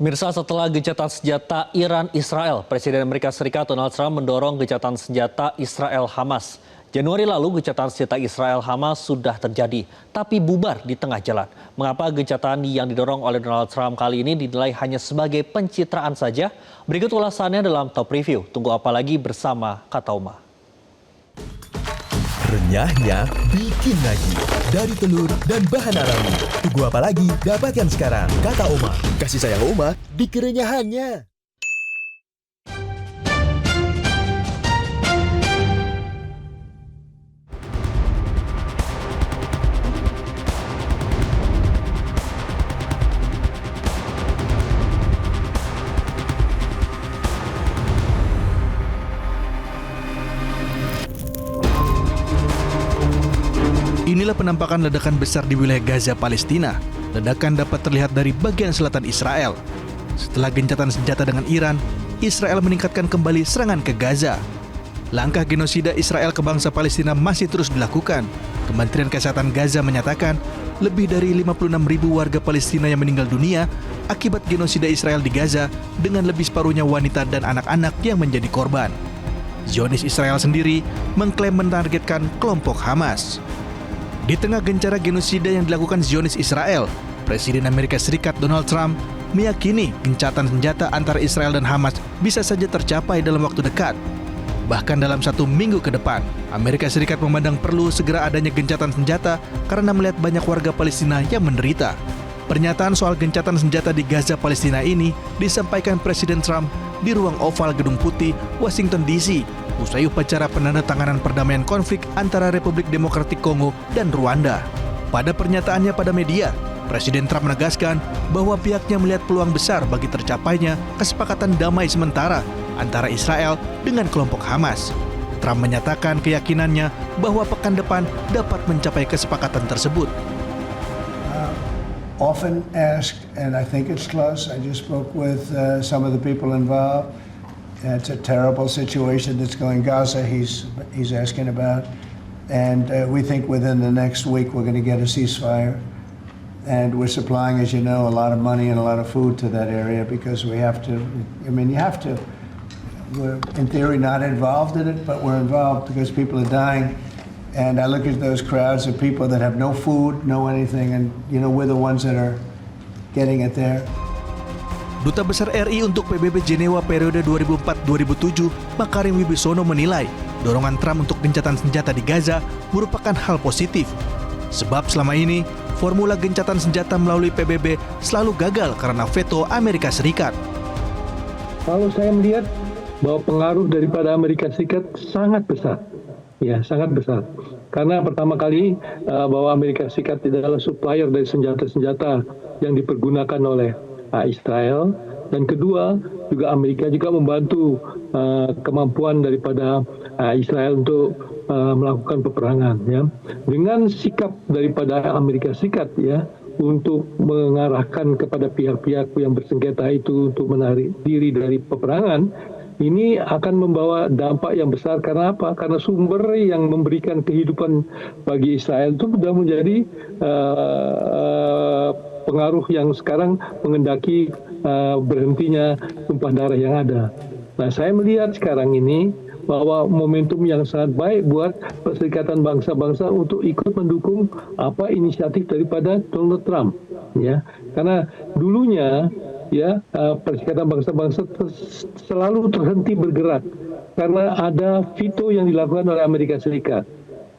Mirsa, setelah gencatan senjata Iran-Israel, Presiden Amerika Serikat Donald Trump mendorong gencatan senjata Israel-Hamas. Januari lalu gencatan senjata Israel-Hamas sudah terjadi, tapi bubar di tengah jalan. Mengapa gencatan yang didorong oleh Donald Trump kali ini dinilai hanya sebagai pencitraan saja? Berikut ulasannya dalam Top Review. Tunggu apa lagi bersama Kata Uma. Renyahnya bikin lagi. Dari telur dan bahan alami. Tunggu apa lagi? Dapatkan sekarang. Kata Oma. Kasih sayang Oma di kerenyahannya. Inilah penampakan ledakan besar di wilayah Gaza, Palestina. Ledakan dapat terlihat dari bagian selatan Israel. Setelah gencatan senjata dengan Iran, Israel meningkatkan kembali serangan ke Gaza. Langkah genosida Israel ke bangsa Palestina masih terus dilakukan. Kementerian Kesehatan Gaza menyatakan lebih dari 56.000 warga Palestina yang meninggal dunia akibat genosida Israel di Gaza, dengan lebih separuhnya wanita dan anak-anak yang menjadi korban. Zionis Israel sendiri mengklaim menargetkan kelompok Hamas. Di tengah gencara genosida yang dilakukan Zionis Israel, Presiden Amerika Serikat Donald Trump meyakini gencatan senjata antara Israel dan Hamas bisa saja tercapai dalam waktu dekat. Bahkan dalam 1 minggu ke depan, Amerika Serikat memandang perlu segera adanya gencatan senjata karena melihat banyak warga Palestina yang menderita. Pernyataan soal gencatan senjata di Gaza, Palestina ini disampaikan Presiden Trump di ruang oval Gedung Putih, Washington DC, usai upacara penandatanganan perdamaian konflik antara Republik Demokratik Kongo dan Rwanda. Pada pernyataannya pada media, Presiden Trump menegaskan bahwa pihaknya melihat peluang besar bagi tercapainya kesepakatan damai sementara antara Israel dengan kelompok Hamas. Trump menyatakan keyakinannya bahwa pekan depan dapat mencapai kesepakatan tersebut. Often asked, and I think it's close. I just spoke with some of the people involved. It's a terrible situation that's going Gaza. He's asking about, and we think within the next week we're going to get a ceasefire. And we're supplying, as you know, a lot of money and a lot of food to that area because we have to. I mean, you have to. We're in theory not involved in it, but we're involved because people are dying. And I look at those crowds of people that have no food, no anything, and you know we're the ones that are getting it there. Duta Besar RI untuk PBB Jenewa periode 2004-2007, Makarim Wibisono menilai dorongan Trump untuk gencatan senjata di Gaza merupakan hal positif. Sebab selama ini, formula gencatan senjata melalui PBB selalu gagal karena veto Amerika Serikat. Kalau saya melihat bahwa pengaruh daripada Amerika Serikat sangat besar. Ya, sangat besar. Karena pertama kali bahwa Amerika Serikat adalah supplier dari senjata-senjata yang dipergunakan oleh Israel, dan kedua juga Amerika juga membantu kemampuan daripada Israel untuk melakukan peperangan. Ya, dengan sikap daripada Amerika Serikat ya untuk mengarahkan kepada pihak-pihak yang bersengketa itu untuk menarik diri dari peperangan. Ini akan membawa dampak yang besar. Karena apa? Karena sumber yang memberikan kehidupan bagi Israel itu sudah menjadi pengaruh yang sekarang mengendaki berhentinya tumpah darah yang ada. Nah, saya melihat sekarang ini bahwa momentum yang sangat baik buat Perserikatan Bangsa-Bangsa untuk ikut mendukung apa inisiatif daripada Donald Trump. Ya, karena dulunya ya Perserikatan Bangsa-Bangsa selalu terhenti bergerak karena ada veto yang dilakukan oleh Amerika Serikat.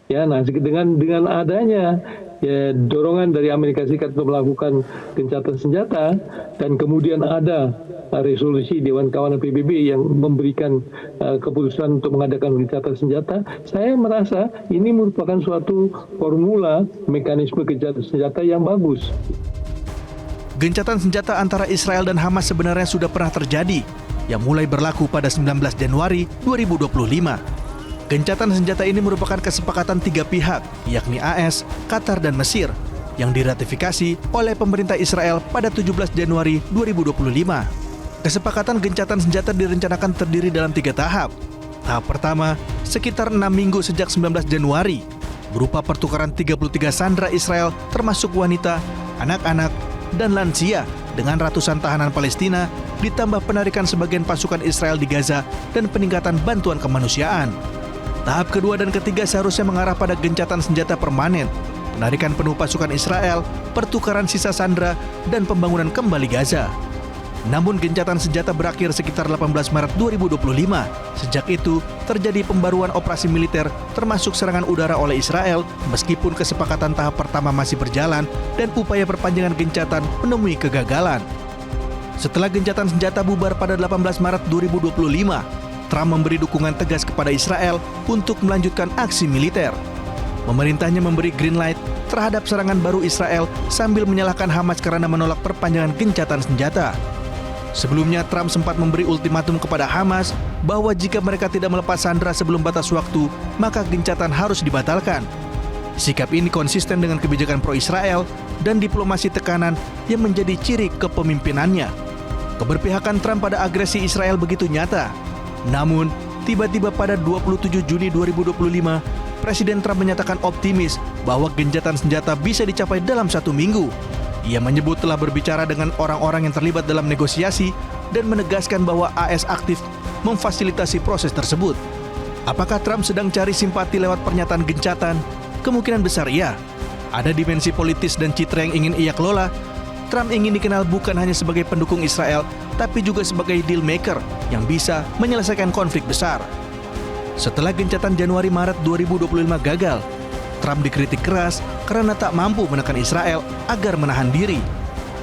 Ya, nah dengan adanya ya, dorongan dari Amerika Serikat untuk melakukan gencatan senjata dan kemudian ada resolusi Dewan Kawanan PBB yang memberikan keputusan untuk mengadakan gencatan senjata, saya merasa ini merupakan suatu formula mekanisme gencatan senjata yang bagus. Gencatan senjata antara Israel dan Hamas sebenarnya sudah pernah terjadi, yang mulai berlaku pada 19 Januari 2025. Gencatan senjata ini merupakan kesepakatan 3 pihak, yakni AS, Qatar, dan Mesir, yang diratifikasi oleh pemerintah Israel pada 17 Januari 2025. Kesepakatan gencatan senjata direncanakan terdiri dalam 3 tahap. Tahap pertama, sekitar 6 minggu sejak 19 Januari, berupa pertukaran 33 sandera Israel termasuk wanita, anak-anak, dan lansia dengan ratusan tahanan Palestina, ditambah penarikan sebagian pasukan Israel di Gaza dan peningkatan bantuan kemanusiaan. Tahap kedua dan ketiga seharusnya mengarah pada gencatan senjata permanen, penarikan penuh pasukan Israel, pertukaran sisa sandera, dan pembangunan kembali Gaza. Namun gencatan senjata berakhir sekitar 18 Maret 2025. Sejak itu, terjadi pembaruan operasi militer termasuk serangan udara oleh Israel meskipun kesepakatan tahap pertama masih berjalan dan upaya perpanjangan gencatan menemui kegagalan. Setelah gencatan senjata bubar pada 18 Maret 2025, Trump memberi dukungan tegas kepada Israel untuk melanjutkan aksi militer. Pemerintahnya memberi green light terhadap serangan baru Israel sambil menyalahkan Hamas karena menolak perpanjangan gencatan senjata. Sebelumnya, Trump sempat memberi ultimatum kepada Hamas bahwa jika mereka tidak melepas sandera sebelum batas waktu, maka gencatan harus dibatalkan. Sikap ini konsisten dengan kebijakan pro-Israel dan diplomasi tekanan yang menjadi ciri kepemimpinannya. Keberpihakan Trump pada agresi Israel begitu nyata. Namun, tiba-tiba pada 27 Juni 2025, Presiden Trump menyatakan optimis bahwa gencatan senjata bisa dicapai dalam 1 minggu. Ia menyebut telah berbicara dengan orang-orang yang terlibat dalam negosiasi dan menegaskan bahwa AS aktif memfasilitasi proses tersebut. Apakah Trump sedang cari simpati lewat pernyataan gencatan? Kemungkinan besar iya. Ada dimensi politis dan citra yang ingin ia kelola. Trump ingin dikenal bukan hanya sebagai pendukung Israel, tapi juga sebagai deal maker yang bisa menyelesaikan konflik besar. Setelah gencatan Januari-Maret 2025 gagal, Trump dikritik keras karena tak mampu menekan Israel agar menahan diri.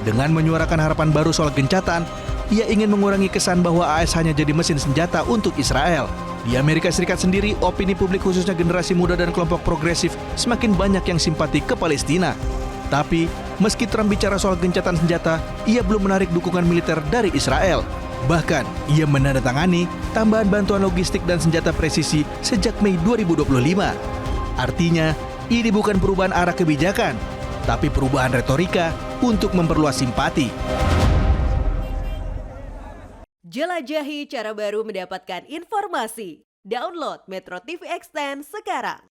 Dengan menyuarakan harapan baru soal gencatan, ia ingin mengurangi kesan bahwa AS hanya jadi mesin senjata untuk Israel. Di Amerika Serikat sendiri, opini publik khususnya generasi muda dan kelompok progresif semakin banyak yang simpati ke Palestina. Tapi, meski Trump bicara soal gencatan senjata, ia belum menarik dukungan militer dari Israel. Bahkan, ia menandatangani tambahan bantuan logistik dan senjata presisi sejak Mei 2025. Artinya, ini bukan perubahan arah kebijakan, tapi perubahan retorika untuk memperluas simpati. Jelajahi cara baru mendapatkan informasi. Download Metro TV Extend sekarang.